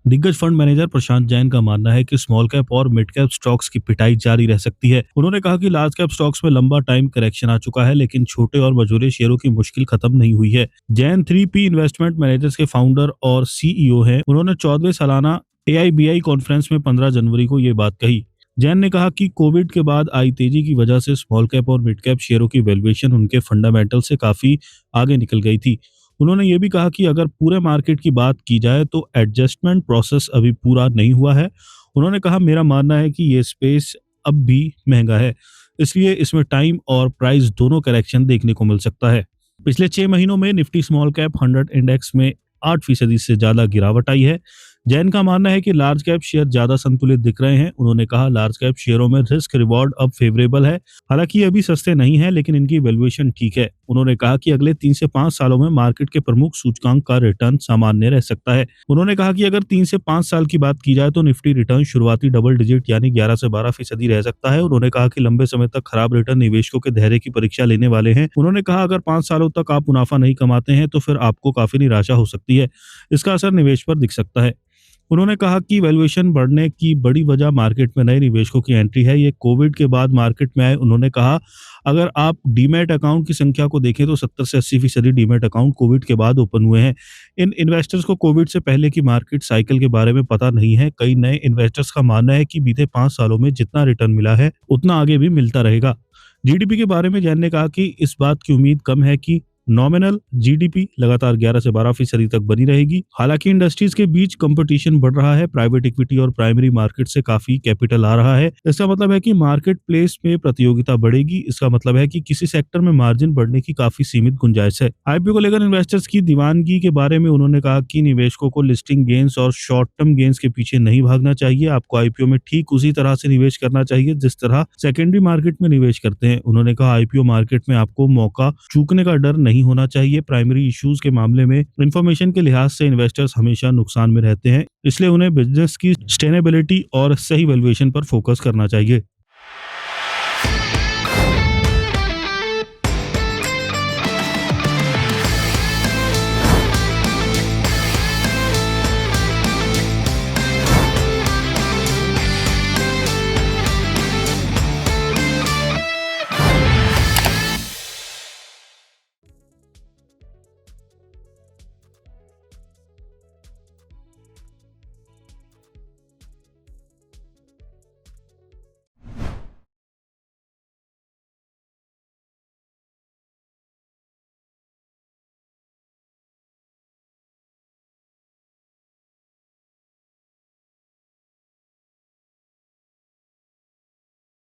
दिग्गज fund manager प्रशांत जैन का मानना है कि स्मॉल कैप और मिड कैप स्टॉक्स की पिटाई जारी रह सकती है। उन्होंने कहा कि लार्ज कैप स्टॉक्स में लंबा टाइम करेक्शन आ चुका है, लेकिन छोटे और मझोले शेयरों की मुश्किल खत्म नहीं हुई है। जैन 3P इन्वेस्टमेंट मैनेजर्स के फाउंडर और सीईओ हैं। उन्होंने 14वें सालाना एआईबीआई कॉन्फ्रेंस में 15 जनवरी को ये बात कही। जैन ने कहा कि कोविड के बाद आई तेजी की वजह से स्मॉल कैप और मिड कैप शेयरों की वैल्यूएशन उनके फंडामेंटल से काफी आगे निकल गई थी। उन्होंने ये भी कहा कि अगर पूरे मार्केट की बात की जाए तो एडजस्टमेंट प्रोसेस अभी पूरा नहीं हुआ है। उन्होंने कहा, मेरा मानना है कि ये स्पेस अब भी महंगा है, इसलिए इसमें टाइम और प्राइस दोनों करेक्शन देखने को मिल सकता है। पिछले 6 महीनों में निफ्टी स्मॉल कैप 100 इंडेक्स में 8% से ज्यादा गिरावट आई है। जैन का मानना है कि लार्ज कैप शेयर ज्यादा संतुलित दिख रहे हैं। उन्होंने कहा, लार्ज कैप शेयरों में रिस्क रिवॉर्ड अब फेवरेबल है। हालांकि ये अभी सस्ते नहीं है, लेकिन इनकी वैल्यूएशन ठीक है। उन्होंने कहा कि अगले 3 से 5 सालों में मार्केट के प्रमुख सूचकांक का रिटर्न सामान्य रह सकता है। उन्होंने कहा कि अगर 3 से 5 साल की बात की जाए तो निफ्टी रिटर्न शुरुआती डबल डिजिट यानी 11 से 12% रह सकता है। उन्होंने कहा कि लंबे समय तक खराब रिटर्न निवेशकों के धैर्य की परीक्षा लेने वाले हैं। उन्होंने कहा, अगर 5 सालों तक आप मुनाफा नहीं कमाते हैं तो फिर आपको काफी निराशा हो सकती है। इसका असर निवेश पर दिख सकता है। उन्होंने कहा कि वैल्यूएशन बढ़ने की बड़ी वजह मार्केट में नए निवेशकों की एंट्री है। ये कोविड के बाद मार्केट में आए। उन्होंने कहा, अगर आप डीमैट अकाउंट की संख्या को देखें तो 70 से 80% डीमैट अकाउंट कोविड के बाद ओपन हुए हैं। इन इन्वेस्टर्स को कोविड से पहले की मार्केट साइकिल के बारे में पता नहीं है। कई नए इन्वेस्टर्स का मानना है कि बीते 5 सालों में जितना रिटर्न मिला है उतना आगे भी मिलता रहेगा। जीडीपी के बारे में जैन ने कहा कि इस बात की उम्मीद कम है कि नॉमिनल जीडीपी लगातार 11 से 12% तक बनी रहेगी। हालांकि इंडस्ट्रीज के बीच कंपटीशन बढ़ रहा है। प्राइवेट इक्विटी और प्राइमरी मार्केट से काफी कैपिटल आ रहा है। इसका मतलब है कि मार्केट प्लेस में प्रतियोगिता बढ़ेगी। इसका मतलब है कि किसी सेक्टर में मार्जिन बढ़ने की काफी सीमित गुंजाइश है। आईपीओ को लेकर इन्वेस्टर्स की दीवानगी के बारे में उन्होंने कहा कि निवेशकों को लिस्टिंग गेन्स और शॉर्ट टर्म गेन्स के पीछे नहीं भागना चाहिए। आपको आईपीओ में ठीक उसी तरह से निवेश करना चाहिए जिस तरह सेकेंडरी मार्केट में निवेश करते हैं। उन्होंने कहा, आईपीओ मार्केट में आपको मौका चूकने का डर नहीं होना चाहिए। प्राइमरी इश्यूज के मामले में इंफॉर्मेशन के लिहाज से इन्वेस्टर्स हमेशा नुकसान में रहते हैं, इसलिए उन्हें बिजनेस की सस्टेनेबिलिटी और सही वैल्यूएशन पर फोकस करना चाहिए।